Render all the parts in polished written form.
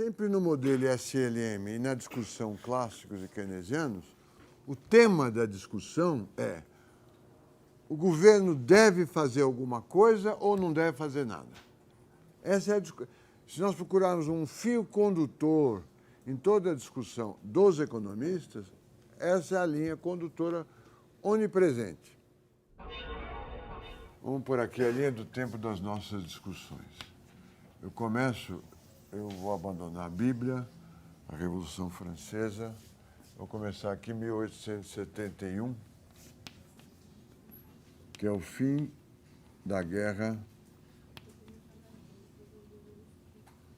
Sempre no modelo SLM e na discussão clássicos e keynesianos, o tema da discussão é: o governo deve fazer alguma coisa ou não deve fazer nada? Essa é a discussão. Se nós procurarmos um fio condutor em toda a discussão dos economistas, essa é a linha condutora onipresente. Vamos por aqui a linha do tempo das nossas discussões. Eu vou abandonar a Bíblia, a Revolução Francesa. Vou começar aqui em 1871, que é o fim da Guerra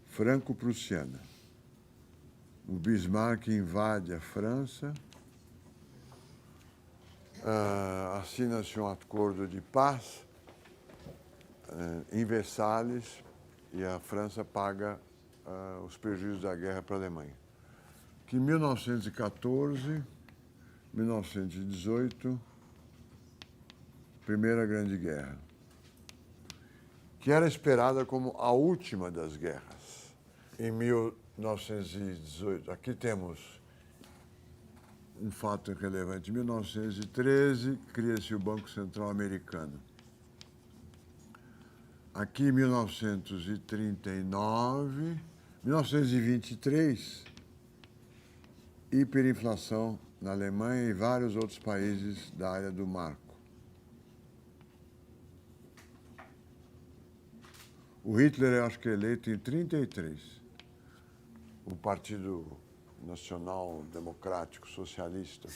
Franco-Prussiana. O Bismarck invade a França, assina-se um acordo de paz em Versalhes e a França paga os prejuízos da guerra para a Alemanha. Que em 1914, 1918, Primeira Grande Guerra, que era esperada como a última das guerras. Em 1918, aqui temos um fato relevante. Em 1913, cria-se o Banco Central Americano. Aqui em 1923, hiperinflação na Alemanha e vários outros países da área do marco. O Hitler, eu acho que é eleito em 1933. O Partido Nacional Democrático Socialista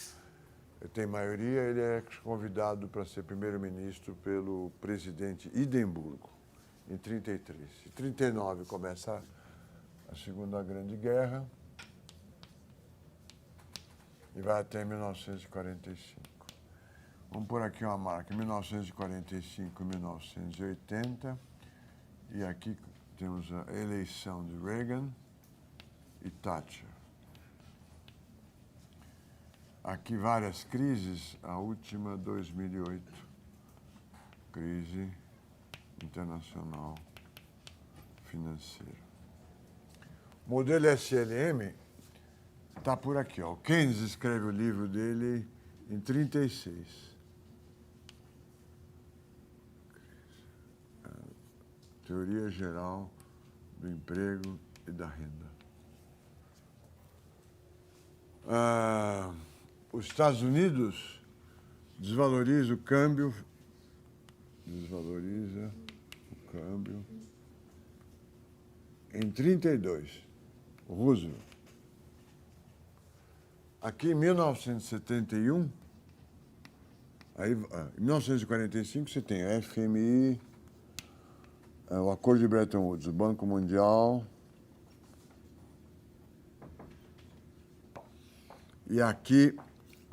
tem maioria, ele é convidado para ser primeiro-ministro pelo presidente Hindenburgo, em 1933. Em 1939 começa a Segunda Grande Guerra e vai até 1945. Vamos pôr aqui uma marca, 1945 e 1980. E aqui temos a eleição de Reagan e Thatcher. Aqui várias crises, a última 2008, crise internacional financeira. O modelo SLM está por aqui. O Keynes escreve o livro dele em 1936. Teoria Geral do Emprego e da Renda. Os Estados Unidos desvaloriza o câmbio em 1932. Roosevelt. Aqui em 1971, em 1945 você tem a FMI, o Acordo de Bretton Woods, o Banco Mundial. E aqui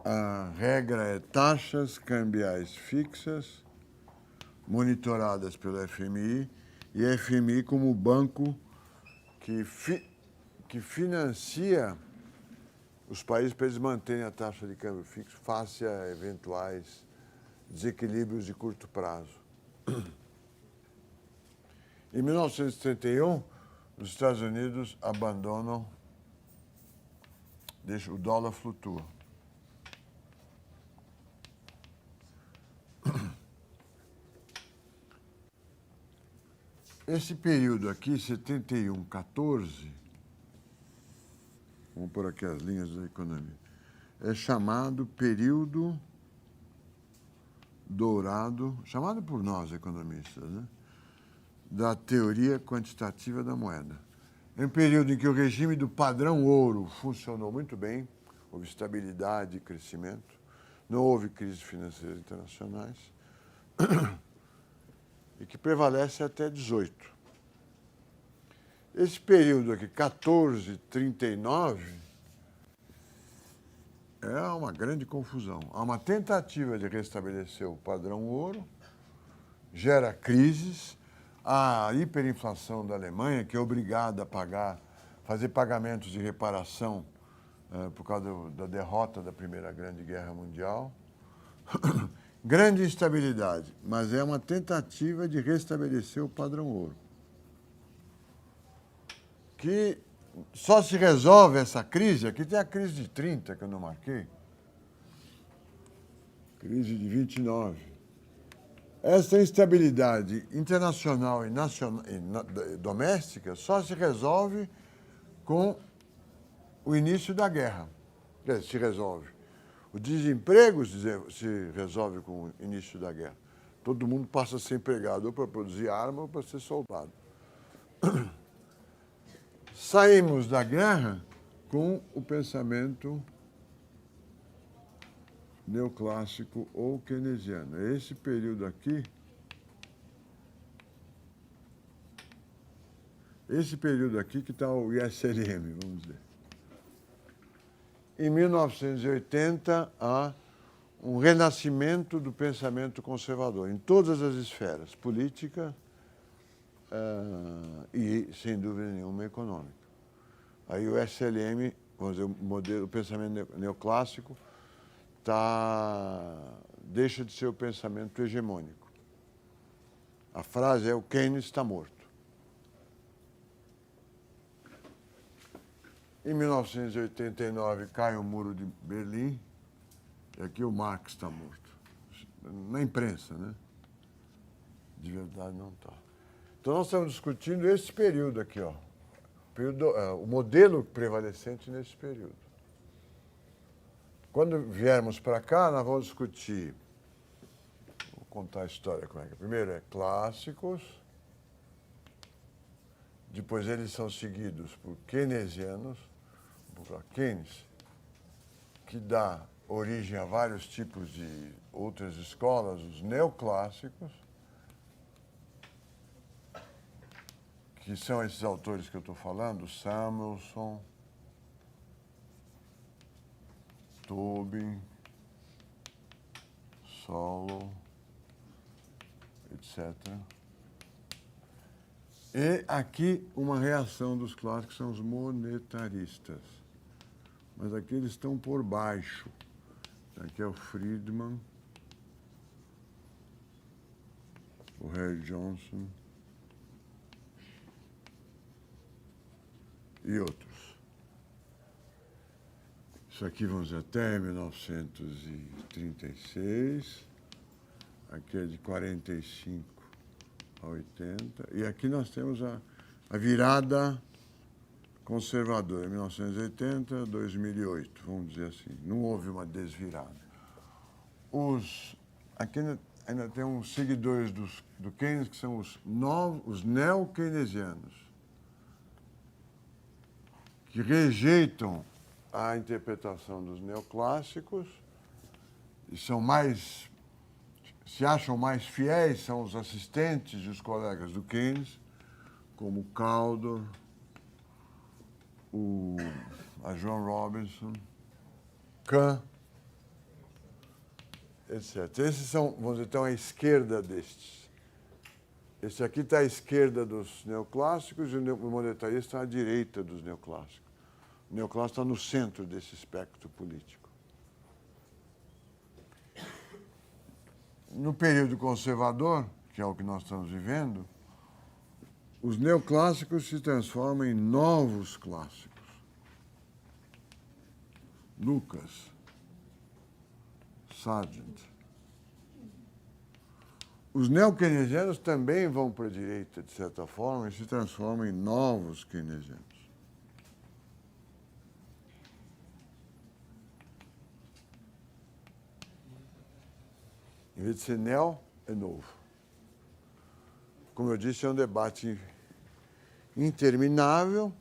a regra é taxas cambiais fixas, monitoradas pelo FMI, e a FMI como banco que financia os países para eles manterem a taxa de câmbio fixo face a eventuais desequilíbrios de curto prazo. Em 1931, os Estados Unidos abandonam, o dólar flutua. Esse período aqui, 71, 14, vamos pôr aqui as linhas da economia, é chamado período dourado, chamado por nós, economistas, né, da teoria quantitativa da moeda. É um período em que o regime do padrão ouro funcionou muito bem, houve estabilidade e crescimento, não houve crises financeiras internacionais, e que prevalece até 18. Esse período aqui, 14, 39, é uma grande confusão. Há uma tentativa de restabelecer o padrão ouro, gera crises, a hiperinflação da Alemanha, que é obrigada a fazer pagamentos de reparação por causa da derrota da Primeira Grande Guerra Mundial. Grande instabilidade, mas é uma tentativa de restabelecer o padrão ouro, que só se resolve essa crise, aqui tem a crise de 30 que eu não marquei, crise de 29. Essa instabilidade internacional e doméstica só se resolve com o início da guerra. Se resolve. O desemprego se resolve com o início da guerra. Todo mundo passa a ser empregado ou para produzir arma ou para ser soldado. Saímos da guerra com o pensamento neoclássico ou keynesiano. Esse período aqui, que está o ISLM, vamos dizer. Em 1980, há um renascimento do pensamento conservador em todas as esferas, política e, sem dúvida nenhuma, econômica. Aí o SLM, vamos dizer, o pensamento neoclássico, deixa de ser o pensamento hegemônico. A frase é: o Keynes está morto. Em 1989 cai o Muro de Berlim, e aqui o Marx está morto. Na imprensa, né? De verdade não está. Então nós estamos discutindo esse período aqui, ó. O modelo prevalecente nesse período. Quando viermos para cá, nós vamos discutir, vou contar a história como é que é. Primeiro é clássicos, depois eles são seguidos por keynesianos, por Keynes, que dá origem a vários tipos de outras escolas, os neoclássicos, que são esses autores que eu estou falando, Samuelson, Tobin, Solow, etc. E aqui uma reação dos clássicos são os monetaristas. Mas aqui eles estão por baixo. Aqui é o Friedman, o Harry Johnson e outros. Isso aqui vamos até 1936. Aqui é de 45 a 80. E aqui nós temos a virada conservadora, 1980, 2008, vamos dizer assim. Não houve uma desvirada. Aqui ainda tem uns seguidores do Keynes, que são os neo-keynesianos, que rejeitam a interpretação dos neoclássicos e se acham mais fiéis, são os assistentes e os colegas do Keynes, como o Caldor, a Joan Robinson, Kahn, etc. Esses são, vamos dizer, estão à esquerda destes. Esse aqui está à esquerda dos neoclássicos e o monetarista está à direita dos neoclássicos. O neoclássico está no centro desse espectro político. No período conservador, que é o que nós estamos vivendo, os neoclássicos se transformam em novos clássicos. Lucas, Sargent. Os neo-keynesianos também vão para a direita, de certa forma, e se transformam em novos keynesianos. Em vez de ser neo, é novo. Como eu disse, é um debate interminável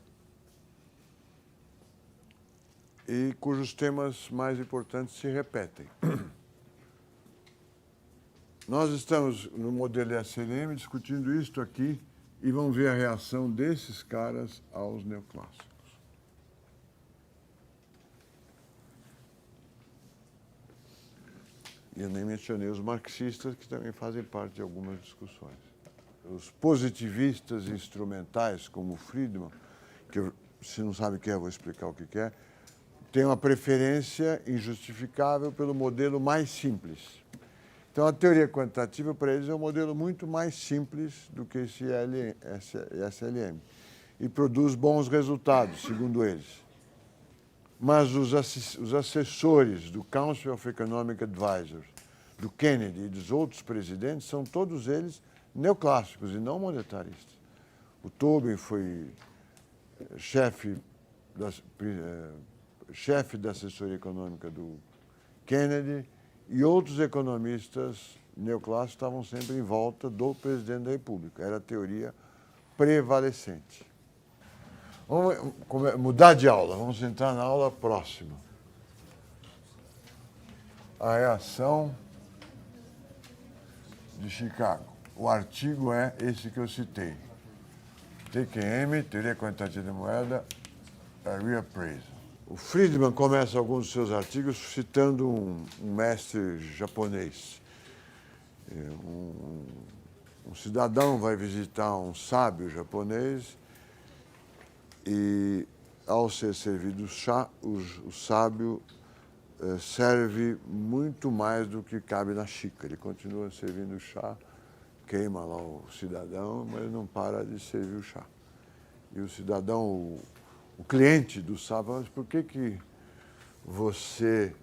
e cujos temas mais importantes se repetem. Nós estamos no modelo SLM discutindo isto aqui e vamos ver a reação desses caras aos neoclássicos. E eu nem mencionei os marxistas, que também fazem parte de algumas discussões. Os positivistas instrumentais, como o Friedman, que se não sabe o que é, eu vou explicar o que é, tem uma preferência injustificável pelo modelo mais simples. Então, a teoria quantitativa, para eles, é um modelo muito mais simples do que esse SLM. e produz bons resultados, segundo eles. Mas os assessores do Council of Economic Advisors, do Kennedy e dos outros presidentes, são todos eles neoclássicos e não monetaristas. O Tobin foi chefe da assessoria econômica do Kennedy e outros economistas neoclássicos estavam sempre em volta do presidente da República. Era a teoria prevalecente. Vamos mudar de aula, vamos entrar na aula próxima. A reação de Chicago. O artigo é esse que eu citei. TQM, Teoria Quantitativa da Moeda, a Reappraisal. O Friedman começa alguns dos seus artigos citando um mestre japonês. Um cidadão vai visitar um sábio japonês e, ao ser servido chá, o sábio serve muito mais do que cabe na xícara. Ele continua servindo chá, queima lá o cidadão, mas não para de servir o chá. E o cidadão, o cliente do sábio, mas por que você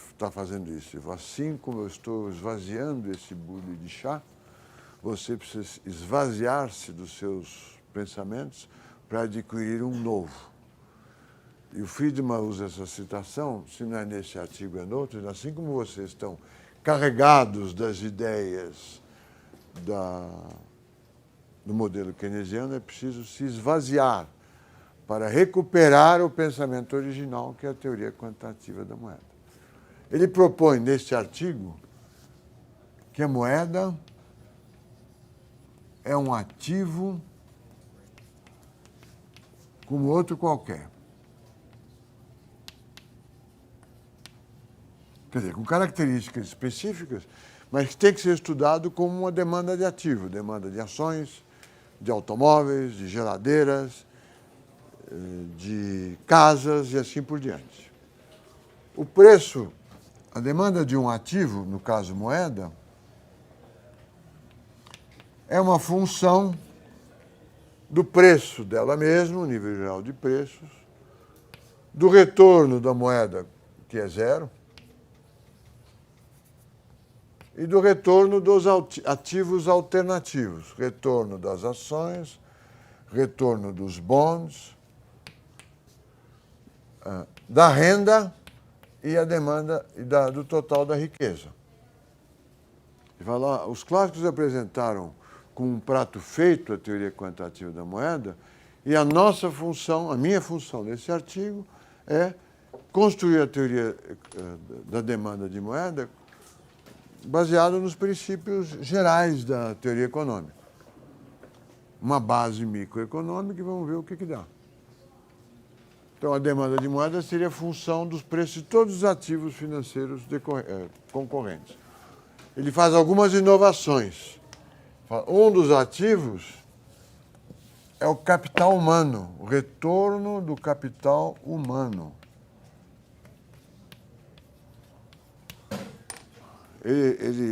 está fazendo isso? Assim como eu estou esvaziando esse bule de chá, você precisa esvaziar-se dos seus pensamentos para adquirir um novo. E o Friedman usa essa citação, se não é nesse artigo, é no outro, assim como vocês estão carregados das ideias do modelo keynesiano, é preciso se esvaziar para recuperar o pensamento original, que é a teoria quantitativa da moeda. Ele propõe, neste artigo, que a moeda é um ativo como outro qualquer. Quer dizer, com características específicas, mas que tem que ser estudado como uma demanda de ativo, demanda de ações, de automóveis, de geladeiras, de casas e assim por diante. O preço, a demanda de um ativo, no caso moeda, é uma função do preço dela mesma, o nível geral de preços, do retorno da moeda, que é zero, e do retorno dos ativos alternativos, retorno das ações, retorno dos bonds, da renda e a demanda do total da riqueza. Os clássicos apresentaram como um prato feito a teoria quantitativa da moeda e a nossa função, a minha função nesse artigo é construir a teoria da demanda de moeda baseado nos princípios gerais da teoria econômica. Uma base microeconômica e vamos ver o que dá. Então, a demanda de moeda seria a função dos preços de todos os ativos financeiros concorrentes. Ele faz algumas inovações. Um dos ativos é o capital humano, o retorno do capital humano.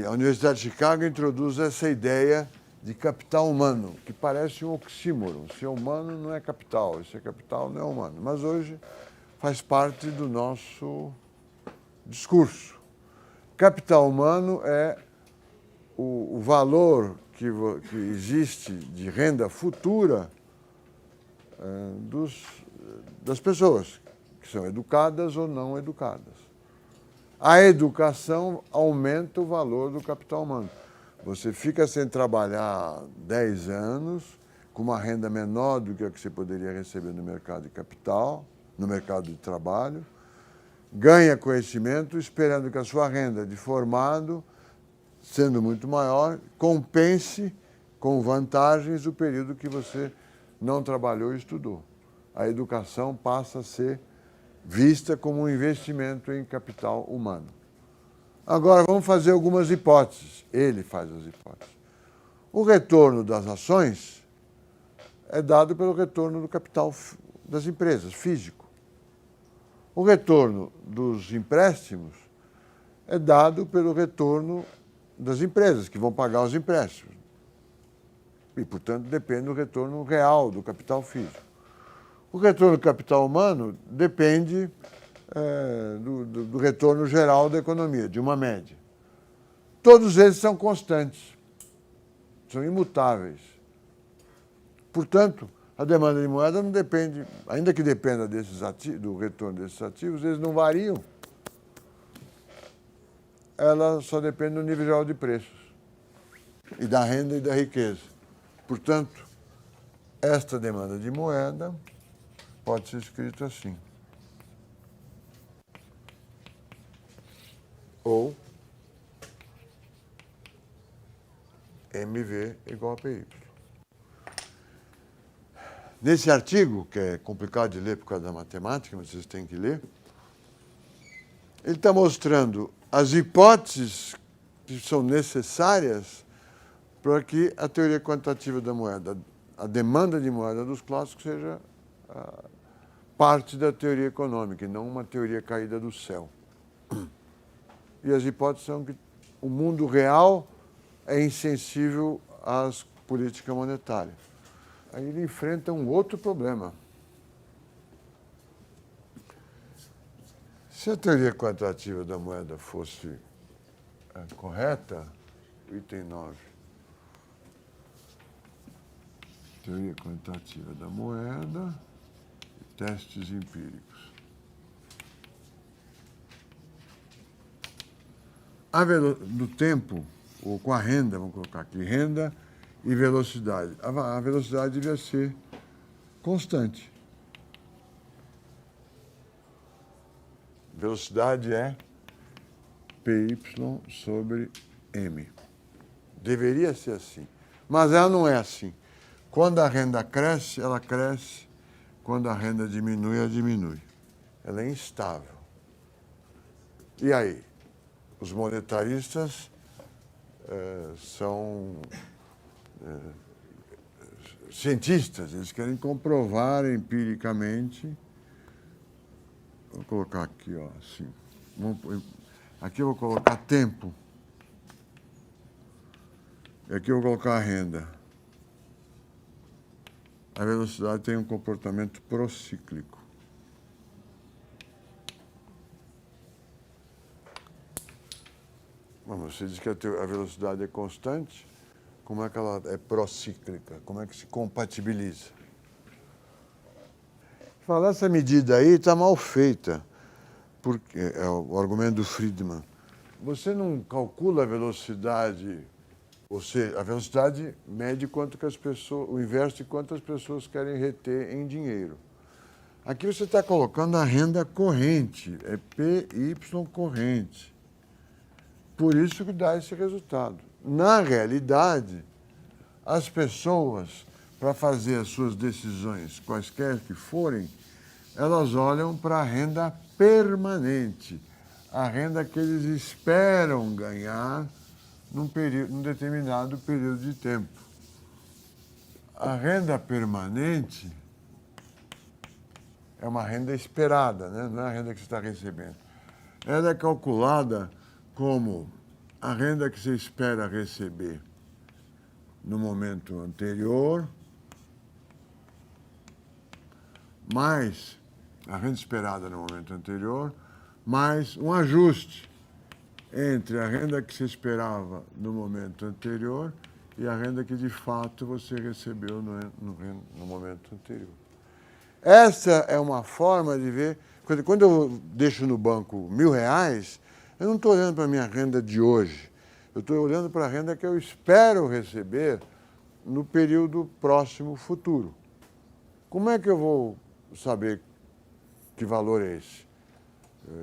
A Universidade de Chicago introduz essa ideia de capital humano, que parece um oxímoron. Se é humano, não é capital. Se é capital, não é humano. Mas hoje faz parte do nosso discurso. Capital humano é o valor que existe de renda futura das pessoas, que são educadas ou não educadas. A educação aumenta o valor do capital humano. Você fica sem trabalhar 10 anos, com uma renda menor do que a que você poderia receber no mercado de capital, no mercado de trabalho, ganha conhecimento esperando que a sua renda de formado, sendo muito maior, compense com vantagens o período que você não trabalhou e estudou. A educação passa a ser vista como um investimento em capital humano. Agora, vamos fazer algumas hipóteses. Ele faz as hipóteses. O retorno das ações é dado pelo retorno do capital das empresas, físico. O retorno dos empréstimos é dado pelo retorno das empresas, que vão pagar os empréstimos. E, portanto, depende do retorno real do capital físico. O retorno do capital humano depende do retorno geral da economia, de uma média. Todos eles são constantes, são imutáveis. Portanto, a demanda de moeda não depende, ainda que dependa do retorno desses ativos, eles não variam. Ela só depende do nível geral de preços, e da renda e da riqueza. Portanto, esta demanda de moeda pode ser escrito assim. Ou MV igual a PY. Nesse artigo, que é complicado de ler por causa da matemática, mas vocês têm que ler, ele está mostrando as hipóteses que são necessárias para que a teoria quantitativa da moeda, a demanda de moeda dos clássicos, seja parte da teoria econômica e não uma teoria caída do céu. E as hipóteses são que o mundo real é insensível às políticas monetárias. Aí ele enfrenta um outro problema. Se a teoria quantitativa da moeda fosse correta, item 9, teoria quantitativa da moeda e testes empíricos. Do tempo, ou com a renda, vamos colocar aqui, renda e velocidade. A velocidade devia ser constante. Velocidade é PY sobre M. Deveria ser assim. Mas ela não é assim. Quando a renda cresce, ela cresce. Quando a renda diminui, ela diminui. Ela é instável. E aí? Os monetaristas são cientistas, eles querem comprovar empiricamente. Vou colocar aqui, ó, assim. Aqui eu vou colocar tempo. E aqui eu vou colocar a renda. A velocidade tem um comportamento procíclico. Mas você diz que a velocidade é constante, como é que ela é procíclica? Como é que se compatibiliza? Falar essa medida aí está mal feita, porque é o argumento do Friedman. Você não calcula a velocidade, ou seja, a velocidade mede quanto que as pessoas, o inverso de quanto as pessoas querem reter em dinheiro. Aqui você está colocando a renda corrente, é PY corrente. Por isso que dá esse resultado. Na realidade, as pessoas, para fazer as suas decisões, quaisquer que forem, elas olham para a renda permanente, a renda que eles esperam ganhar num determinado período de tempo. A renda permanente é uma renda esperada, né? Não é a renda que você está recebendo. Ela é calculada como a renda que você espera receber no momento anterior, mais a renda esperada no momento anterior, mais um ajuste entre a renda que você esperava no momento anterior e a renda que de fato você recebeu no momento anterior. Essa é uma forma de ver. Quando eu deixo no banco R$1.000, eu não estou olhando para a minha renda de hoje. Eu estou olhando para a renda que eu espero receber no período próximo futuro. Como é que eu vou saber que valor é esse?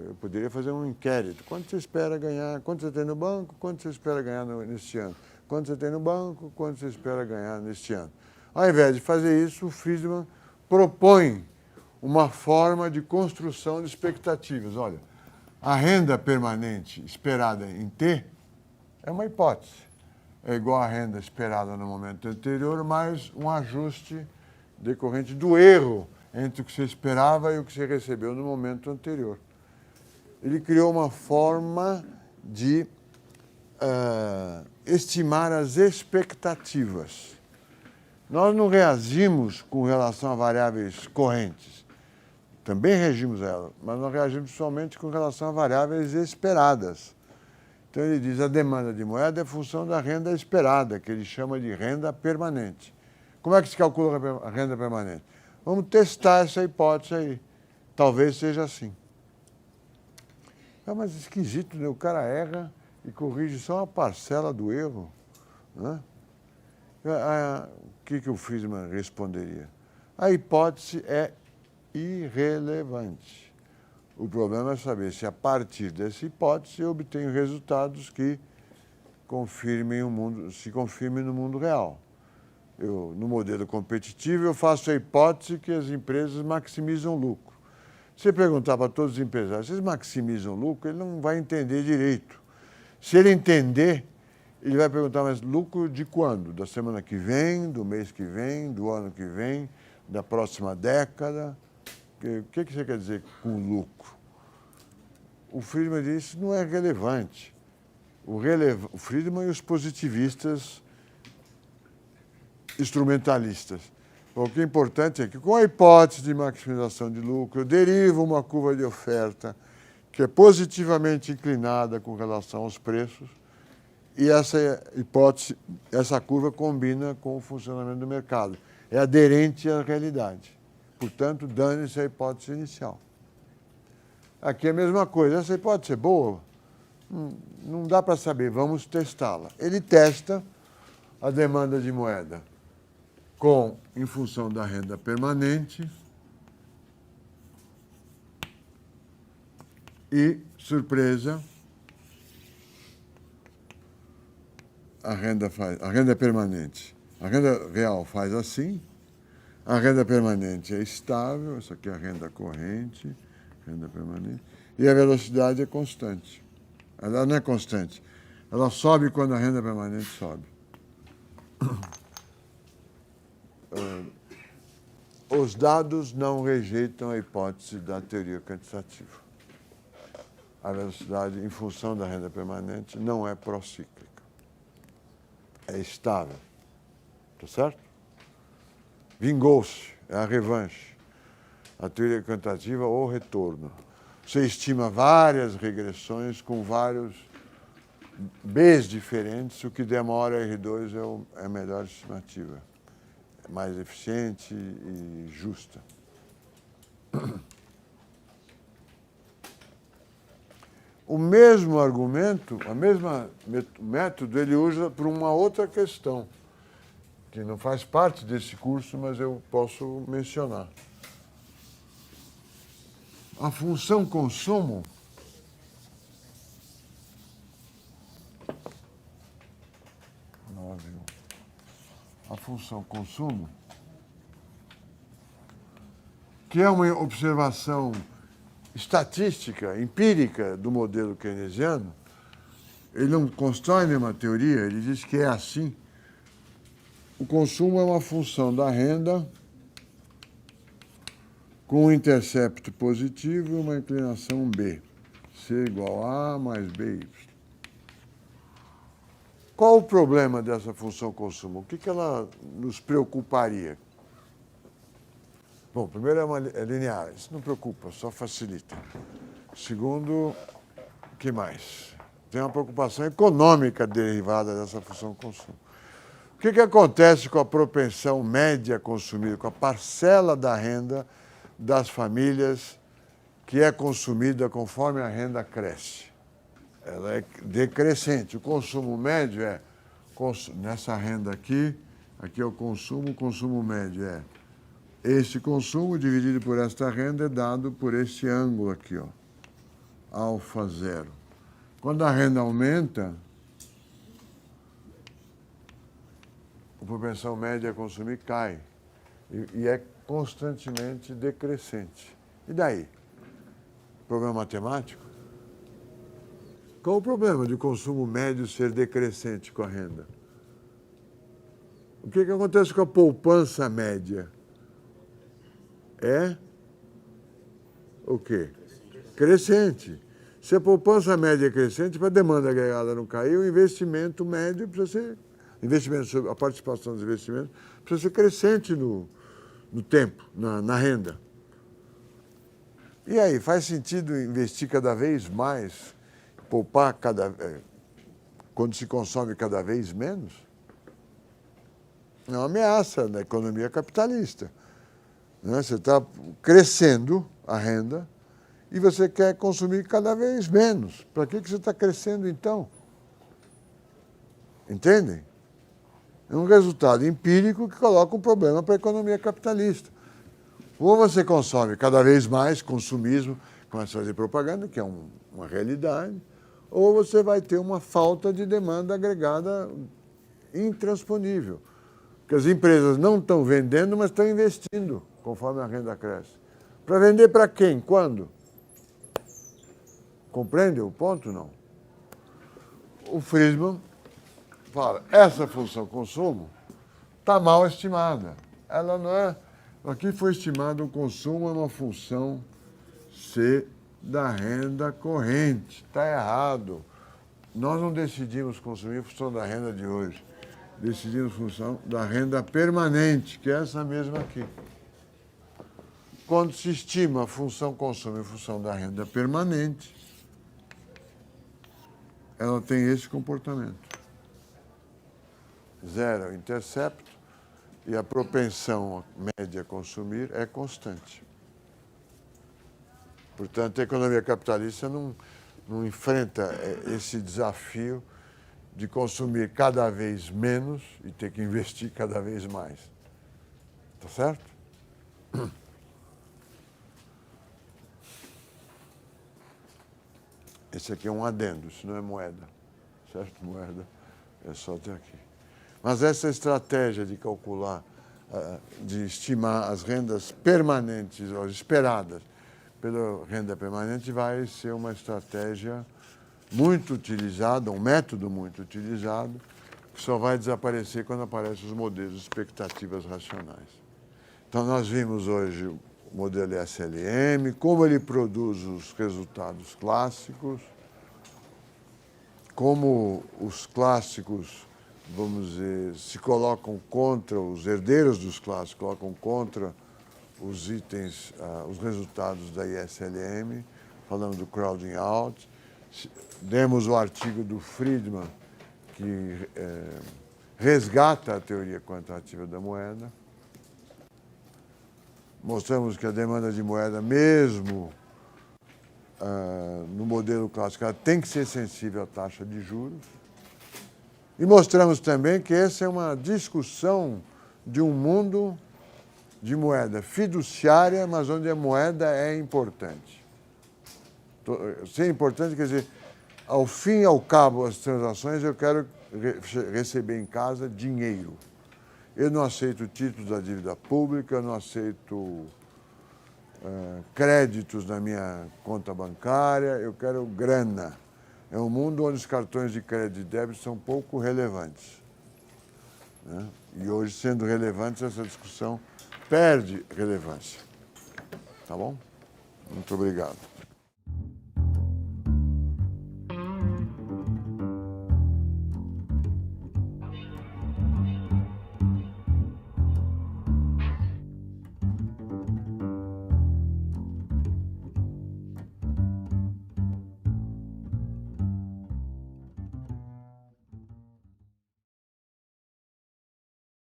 Eu poderia fazer um inquérito. Quanto você espera ganhar? Quanto você tem no banco? Quanto você espera ganhar neste ano? Quanto você tem no banco? Quanto você espera ganhar neste ano? Ao invés de fazer isso, o Friedman propõe uma forma de construção de expectativas. Olha, a renda permanente esperada em T é uma hipótese. É igual à renda esperada no momento anterior, mais um ajuste decorrente do erro entre o que você esperava e o que você recebeu no momento anterior. Ele criou uma forma de estimar as expectativas. Nós não reagimos com relação a variáveis correntes. Também reagimos a elas, mas nós reagimos somente com relação a variáveis esperadas. Então ele diz, a demanda de moeda é função da renda esperada, que ele chama de renda permanente. Como é que se calcula a renda permanente? Vamos testar essa hipótese aí. Talvez seja assim. Mas esquisito, né? O cara erra e corrige só uma parcela do erro. Né? O que o Friedman responderia? A hipótese é irrelevante. O problema é saber se a partir dessa hipótese eu obtenho resultados que se confirmem no mundo real. No modelo competitivo, eu faço a hipótese que as empresas maximizam lucro. Se você perguntar para todos os empresários, vocês maximizam lucro, ele não vai entender direito. Se ele entender, ele vai perguntar, mas lucro de quando? Da semana que vem, do mês que vem, do ano que vem, da próxima década? O que você quer dizer com lucro? O Friedman disse que não é relevante. O Friedman e os positivistas instrumentalistas. O que é importante é que, com a hipótese de maximização de lucro, eu derivo uma curva de oferta que é positivamente inclinada com relação aos preços e essa curva combina com o funcionamento do mercado. É aderente à realidade. Portanto, dane-se a hipótese inicial. Aqui é a mesma coisa. Essa hipótese é boa? Não dá para saber. Vamos testá-la. Ele testa a demanda de moeda em função da renda permanente e, surpresa, a renda permanente. A renda real faz assim, a renda permanente é estável, essa aqui é a renda corrente, renda permanente, e a velocidade é constante. Ela não é constante, ela sobe quando a renda permanente sobe. Os dados não rejeitam a hipótese da teoria quantitativa. A velocidade, em função da renda permanente, não é procíclica. É estável. Está certo? Vingou-se, é a revanche. A teoria quantitativa ou retorno. Você estima várias regressões com vários Bs diferentes, o que demora R2 é a melhor estimativa. É mais eficiente e justa. O mesmo argumento, o mesmo método, ele usa para uma outra questão, que não faz parte desse curso, mas eu posso mencionar. A função consumo que é uma observação estatística, empírica do modelo keynesiano, ele não constrói nenhuma teoria, ele diz que é assim. O consumo é uma função da renda com um intercepto positivo e uma inclinação B. C igual a mais BY. Qual o problema dessa função consumo? O que ela nos preocuparia? Bom, primeiro é linear, isso não preocupa, só facilita. Segundo, o que mais? Tem uma preocupação econômica derivada dessa função consumo. O que acontece com a propensão média a consumir, com a parcela da renda das famílias que é consumida conforme a renda cresce? Ela é decrescente. O consumo médio nessa renda aqui é o consumo médio é este consumo dividido por esta renda é dado por este ângulo aqui, ó, alfa zero. Quando a renda aumenta, a propensão média a consumir cai e é constantemente decrescente. E daí? Problema matemático? Qual o problema de consumo médio ser decrescente com a renda? O que acontece com a poupança média? É o quê? Crescente. Se a poupança média é crescente, para a demanda agregada não cair, o investimento médio precisa ser Investimentos, a participação dos investimentos precisa ser crescente no tempo, na renda. E aí, faz sentido investir cada vez mais, poupar quando se consome cada vez menos? É uma ameaça da economia capitalista. Né? Você está crescendo a renda e você quer consumir cada vez menos. Para que você está crescendo, então? Entendem? É um resultado empírico que coloca um problema para a economia capitalista. Ou você consome cada vez mais, consumismo, começa a fazer propaganda, que é uma realidade, ou você vai ter uma falta de demanda agregada intransponível. Porque as empresas não estão vendendo, mas estão investindo, conforme a renda cresce. Para vender para quem? Quando? Compreende o ponto, não? O Friedman fala, essa função consumo está mal estimada. Ela não é... Aqui foi estimado o consumo é uma função C da renda corrente. Está errado. Nós não decidimos consumir em função da renda de hoje. Decidimos em função da renda permanente, que é essa mesma aqui. Quando se estima a função consumo em função da renda permanente, ela tem esse comportamento. Zero é o intercepto e a propensão média a consumir é constante. Portanto, a economia capitalista não enfrenta esse desafio de consumir cada vez menos e ter que investir cada vez mais. Tá certo? Esse aqui é um adendo, isso não é moeda. Certo? Moeda é só até aqui. Mas essa estratégia de calcular, de estimar as rendas permanentes, ou esperadas pela renda permanente, vai ser uma estratégia muito utilizada, um método muito utilizado, que só vai desaparecer quando aparecem os modelos de expectativas racionais. Então, nós vimos hoje o modelo SLM, como ele produz os resultados clássicos, como os clássicos, vamos dizer, se colocam contra, os herdeiros dos clássicos colocam contra os itens, os resultados da ISLM, falando do crowding out. Demos o artigo do Friedman, que resgata a teoria quantitativa da moeda. Mostramos que a demanda de moeda, mesmo no modelo clássico, ela tem que ser sensível à taxa de juros. E mostramos também que essa é uma discussão de um mundo de moeda fiduciária, mas onde a moeda é importante. Ser importante quer dizer, ao fim e ao cabo das transações, eu quero receber em casa dinheiro. Eu não aceito títulos da dívida pública, eu não aceito créditos na minha conta bancária, eu quero grana. É um mundo onde os cartões de crédito e débito são pouco relevantes. Né? E hoje, sendo relevantes, essa discussão perde relevância. Tá bom? Muito obrigado.